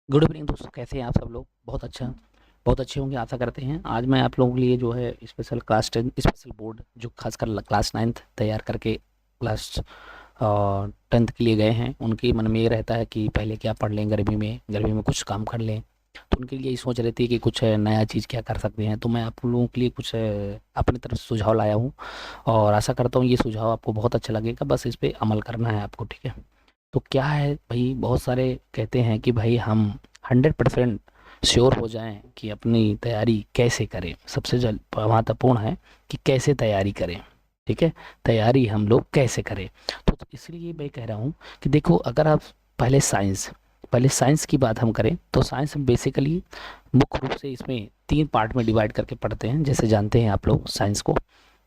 Good evening दोस्तों, कैसे हैं आप सब लोग। बहुत अच्छे होंगे आशा करते हैं। आज मैं आप लोगों के लिए जो है स्पेशल क्लास 10 स्पेशल बोर्ड जो खासकर क्लास 9th तैयार करके क्लास 10th के लिए गए हैं, उनके मन में ये रहता है कि पहले क्या पढ़ लें, गर्मी में कुछ काम कर लें। तो उनके लिए ये सोच रहे थे कि कुछ नया चीज़ क्या कर सकते हैं। तो मैं आप लोगों के लिए कुछ अपनी तरफ से सुझाव लाया हूँ और आशा करता हूँ ये सुझाव आपको बहुत अच्छा लगेगा। बस इस पे अमल करना है आपको, ठीक है। तो क्या है भाई, बहुत सारे कहते हैं कि भाई हम 100% श्योर हो जाएं कि अपनी तैयारी कैसे करें। सबसे जल महत्वपूर्ण है कि कैसे तैयारी करें, ठीक है। तैयारी हम लोग कैसे करें, तो इसलिए मैं कह रहा हूँ कि देखो, अगर आप पहले साइंस पहले साइंस की बात हम करें तो साइंस में बेसिकली मुख्य रूप से इसमें 3 पार्ट में डिवाइड करके पढ़ते हैं। जैसे जानते हैं आप लोग साइंस को,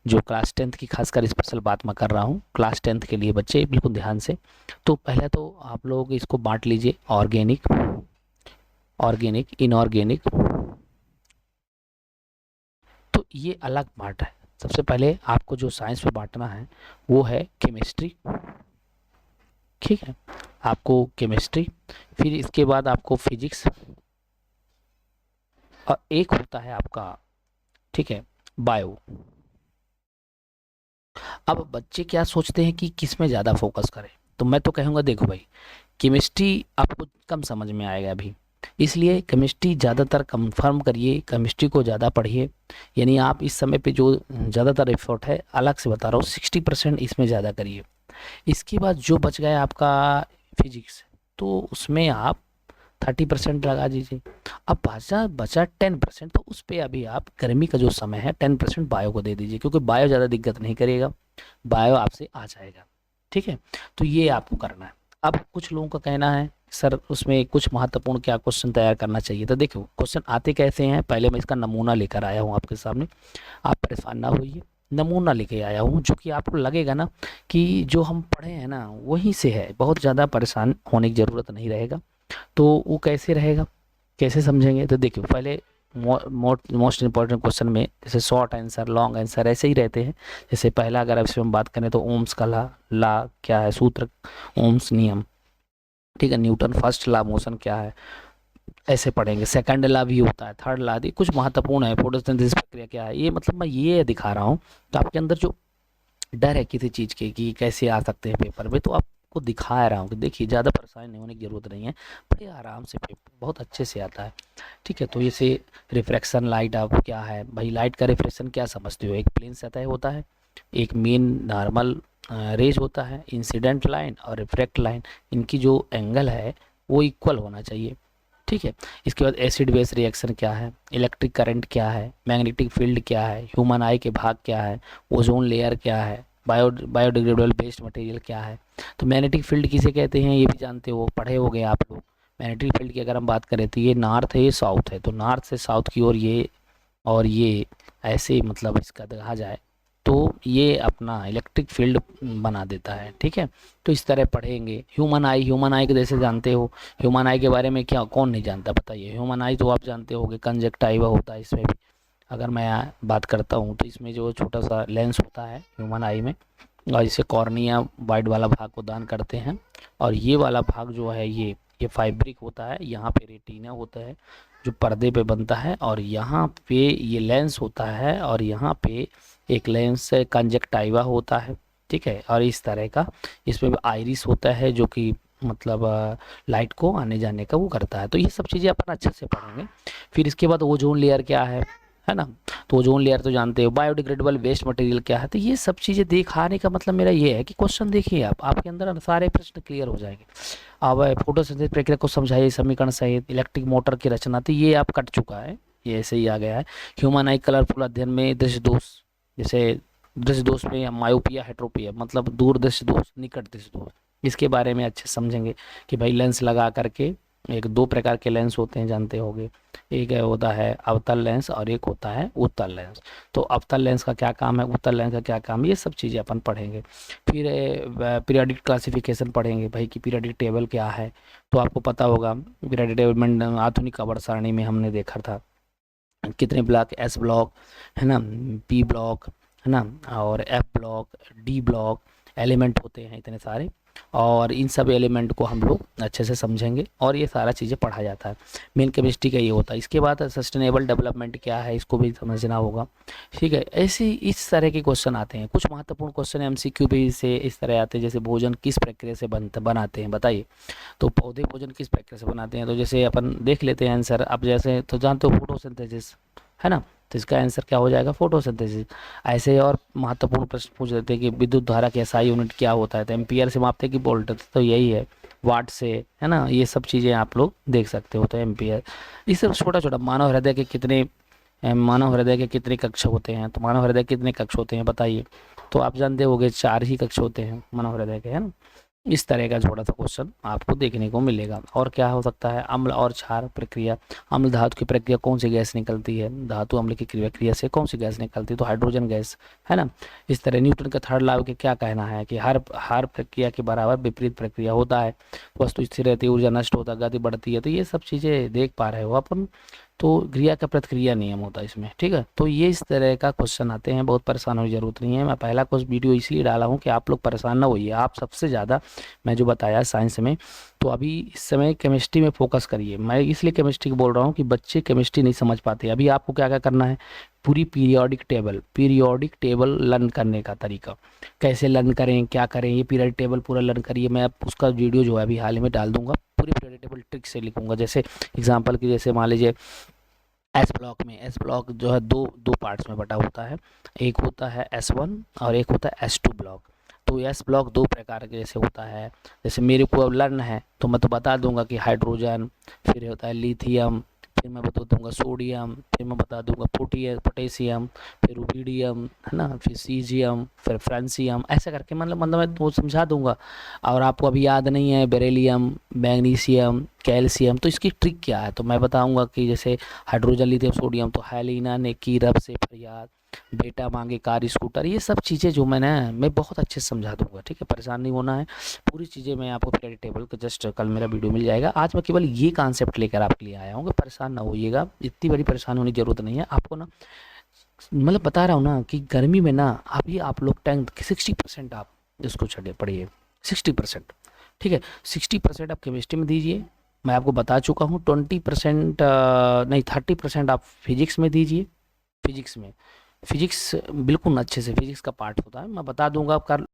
जो क्लास 10th की खासकर स्पेशल बात मैं कर रहा हूँ क्लास 10th के लिए बच्चे बिल्कुल ध्यान से। तो पहले तो आप लोग इसको बांट लीजिए, ऑर्गेनिक, इनऑर्गेनिक। तो ये अलग पार्ट है। सबसे पहले आपको जो साइंस में बांटना है वो है केमिस्ट्री, ठीक है। आपको केमिस्ट्री, फिर इसके बाद आपको फिजिक्स, और एक होता है आपका, ठीक है, बायो। अब बच्चे क्या सोचते हैं कि किस में ज़्यादा फोकस करें। तो मैं तो कहूँगा देखो भाई, केमिस्ट्री आपको कम समझ में आएगा अभी, इसलिए केमिस्ट्री ज़्यादातर कंफर्म करिए, केमिस्ट्री को ज़्यादा पढ़िए। यानी आप इस समय पे जो ज़्यादातर एफर्ट है, अलग से बता रहा हूँ, 60% इसमें ज़्यादा करिए। इसके बाद जो बच गया आपका फिजिक्स, तो उसमें आप 30% लगा दीजिए। अब बचा बचा 10%, तो उस पर अभी आप गर्मी का जो समय है 10% बायो को दे दीजिए, क्योंकि बायो ज़्यादा दिक्कत नहीं करेगा, बायो आपसे आ जाएगा, ठीक है। तो ये आपको करना है। अब कुछ लोगों का कहना है सर उसमें कुछ महत्वपूर्ण क्या क्वेश्चन तैयार करना चाहिए। तो देखो क्वेश्चन आते कैसे हैं, पहले मैं इसका नमूना लेकर आया हूँ आपके सामने। आप परेशान ना होइए, नमूना लेके आया हूँ जो कि आपको लगेगा ना कि जो हम पढ़े हैं ना वहीं से है, बहुत ज़्यादा परेशान होने की ज़रूरत नहीं रहेगा। तो वो कैसे रहेगा, कैसे समझेंगे। तो देखिए पहले मोस्ट इंपॉर्टेंट क्वेश्चन में जैसे शॉर्ट आंसर लॉन्ग आंसर ऐसे ही रहते हैं। जैसे पहला अगर अब इसमें हम बात करें तो ओम्स का ला क्या है, सूत्र, ओम्स नियम, ठीक है। न्यूटन फर्स्ट ला मोशन क्या है, ऐसे पढ़ेंगे। सेकंड ला भी होता है, थर्ड ला भी कुछ महत्वपूर्ण है, फोटोसिंथेसिस प्रक्रिया क्या है, ये मतलब मैं ये दिखा रहा हूँ। तो आपके अंदर जो डर है किसी चीज़ के कि कैसे आ सकते हैं पेपर में, तो आपको दिखा रहा हूँ कि देखिए ज़्यादा परेशान नहीं होने की ज़रूरत नहीं है, बड़े आराम से पेपर बहुत अच्छे से आता है, ठीक है। तो जैसे रिफ्रैक्शन लाइट, आप क्या है भाई, लाइट का रिफ्रैक्शन क्या समझते हो, एक प्लेन सतह होता है, एक मेन नॉर्मल रेज होता है, इंसिडेंट लाइन और रिफ्रैक्ट लाइन, इनकी जो एंगल है वो इक्वल होना चाहिए, ठीक है। इसके बाद एसिड बेस रिएक्शन क्या है, इलेक्ट्रिक करंट क्या है, मैग्नेटिक फील्ड क्या है, ह्यूमन आई के भाग क्या है, ओजोन लेयर क्या है, बायोडिग्रेडेबल वेस्ट मटेरियल क्या है। तो मैग्नेटिक फील्ड किसे कहते हैं ये भी जानते हो, पढ़े हो गए आप लोग। मैग्नेटिक फील्ड की अगर हम बात करें तो ये नॉर्थ है, ये साउथ है, तो नॉर्थ से साउथ की ओर ये, और ये ऐसे मतलब इसका कहा जाए तो ये अपना इलेक्ट्रिक फील्ड बना देता है, ठीक है। तो इस तरह पढ़ेंगे। ह्यूमन आई को जैसे जानते हो, ह्यूमन आई के बारे में क्या कौन नहीं जानता बताइए। ह्यूमन आई तो आप जानते होगे, कंजक्टाइवा होता है इसमें भी। अगर मैं बात करता हूँ तो इसमें जो छोटा सा लेंस होता है ह्यूमन आई में, और इसे कॉर्निया वाइड वाला भाग को दान करते हैं, और ये वाला भाग जो है ये फाइब्रिक होता है, यहाँ पे रेटिना होता है जो पर्दे पे बनता है, और यहाँ पे ये लेंस होता है, और यहाँ पे एक लेंस कंजक्टाइवा होता है, ठीक है। और इस तरह का इसमें भी आइरिस होता है जो कि मतलब लाइट को आने जाने का वो करता है। तो ये सब चीज़ें अपन अच्छे से पढ़ेंगे। फिर इसके बाद ओजोन लेयर क्या है ना। तो ओजोन लेयर तो जानते हो, बायोडिग्रेडेबल वेस्ट मटेरियल क्या है। तो ये सब चीज़ें दिखाने का मतलब मेरा ये है कि क्वेश्चन देखिए आप, आपके अंदर सारे प्रश्न क्लियर हो जाएंगे। अब फोटोसिंथेसिस प्रक्रिया को समझाइए, समीकरण सहित इलेक्ट्रिक मोटर की रचना, तो ये आप कट चुका है, ये ऐसे ही आ गया है। ह्यूमन आई कलरफुल अध्ययन में दृष्टि दोष, जैसे दृष्टि दोष में मायोपिया हेट्रोपिया, मतलब दूर दृष्टि दोष निकट दृष्टि दोष, इसके बारे में अच्छे समझेंगे कि भाई लेंस लगा करके, एक दो प्रकार के लेंस होते हैं जानते होंगे, एक होता है अवतल लेंस और एक होता है उत्तल लेंस। तो अवतल लेंस का क्या काम है, उत्तल लेंस का क्या काम है, ये सब चीज़ें अपन पढ़ेंगे। फिर पीरियोडिक क्लासिफिकेशन पढ़ेंगे भाई कि पीरियोडिक टेबल क्या है। तो आपको पता होगा पीरियोडिक टेबल में आधुनिक आवर्त सारणी में हमने देखा था कितने ब्लॉक, एस ब्लॉक है ना, पी ब्लॉक है ना, और F block, D block, element होते हैं इतने सारे। और इन सब एलिमेंट को हम लोग अच्छे से समझेंगे और ये सारा चीज़ें पढ़ा जाता है। मेन केमिस्ट्री का ये होता है। इसके बाद सस्टेनेबल डेवलपमेंट क्या है, इसको भी समझना होगा। ठीक है, ऐसे इस तरह के क्वेश्चन आते हैं। कुछ महत्वपूर्ण क्वेश्चन एमसीक्यू भी से इस तरह आते हैं, जैसे भोजन किस प्रक्रिया से बनाते हैं बताइए। तो पौधे भोजन किस प्रक्रिया से बनाते हैं, तो जैसे अपन देख लेते हैं आंसर। अब जैसे तो जानते हो फोटोसिंथेसिस, है ना, तो इसका आंसर क्या हो जाएगा, फोटोसिंथेसिस। ऐसे और महत्वपूर्ण प्रश्न पूछ लेते हैं कि विद्युत धारा की एसआई यूनिट क्या होता है, तो एम्पियर से मापते हैं कि वोल्ट, तो यही है वाट से, है ना। ये सब चीज़ें आप लोग देख सकते हो, तो एम्पियर। ये सब छोटा छोटा। मानव हृदय के कितने कक्ष होते हैं, तो मानव हृदय के कितने कक्ष होते हैं बताइए। तो आप जानते होंगे 4 ही कक्ष होते हैं मानव हृदय के, है ना। इस तरह का छोटा सा क्वेश्चन आपको देखने को मिलेगा। और क्या हो सकता है, अम्ल और क्षार प्रक्रिया। अम्ल धातु की प्रक्रिया कौन सी गैस निकलती है, धातु अम्ल की प्रक्रिया से कौन सी गैस निकलती है, तो हाइड्रोजन गैस, है ना। इस तरह न्यूटन का थर्ड लॉ के क्या कहना है कि हर प्रक्रिया के बराबर विपरीत प्रक्रिया होता है। वस्तु स्थिर रहती है, ऊर्जा नष्ट होता है, गति बढ़ती है। तो ये सब चीज़ें देख पा रहे हो अपन। तो क्रिया का प्रतिक्रिया नियम होता है इसमें, ठीक है। तो ये इस तरह का क्वेश्चन आते हैं, बहुत परेशान होने की जरूरत नहीं है। मैं पहला कुछ वीडियो इसलिए डाला हूँ कि आप लोग परेशान ना होइए। आप सबसे ज़्यादा मैं जो बताया साइंस में, तो अभी इस समय केमिस्ट्री में फोकस करिए। मैं इसलिए केमिस्ट्री बोल रहा हूँ कि बच्चे केमिस्ट्री नहीं समझ पाते। अभी आपको क्या क्या करना है, पूरी पीरियोडिक टेबल लर्न करने का तरीका, कैसे लर्न करें, क्या करें, ये पीरियड टेबल पूरा लर्न करिए। मैं उसका वीडियो जो है अभी हाल ही में डाल दूंगा, पूरी पीरियड टेबल ट्रिक से लिखूंगा। जैसे एग्जांपल की, जैसे मान लीजिए एस ब्लॉक जो है दो दो पार्ट्स में बटा होता है। एक होता है S1 और एक होता है S2 ब्लॉक। तो एस ब्लॉक दो प्रकार के जैसे होता है। जैसे मेरे को अब लर्न है तो मैं तो बता दूंगा कि हाइड्रोजन, फिर होता है लिथियम, फिर मैं बता दूंगा सोडियम, फिर मैं बता दूंगा पोटेशियम, फिर रुबिडियम, है ना, फिर सीजियम, फिर फ्रांसियम, ऐसा करके मतलब मैं वो समझा दूंगा। और आपको अभी याद नहीं है बेरिलियम, मैग्नीशियम, कैल्शियम, तो इसकी ट्रिक क्या है, तो मैं बताऊंगा कि जैसे हाइड्रोजन, लिथियम, सोडियम, तो हैलीना ने की रब से फरियाद, बेटा मांगे कार स्कूटर। ये सब चीज़ें जो मैं बहुत अच्छे से समझा दूंगा, ठीक है, परेशान नहीं होना है। पूरी चीज़ें मैं आपको पीरियड टेबल का जस्ट कल मेरा वीडियो मिल जाएगा। आज मैं केवल ये कॉन्सेप्ट लेकर आपके लिए आया हूँ कि परेशान ना होइएगा। इतनी बड़ी परेशान होने की जरूरत नहीं है आपको ना। मतलब बता रहा हूँ ना कि गर्मी में ना अभी आप लोग 60% आप इसको छड़े पढ़िए, 60%, ठीक है। 60% आप केमिस्ट्री में दीजिए, मैं आपको बता चुका हूँ। 20% नहीं 30% आप फिजिक्स में दीजिए। फिजिक्स बिल्कुल अच्छे से फिजिक्स का पार्ट होता है, मैं बता दूंगा। आप कर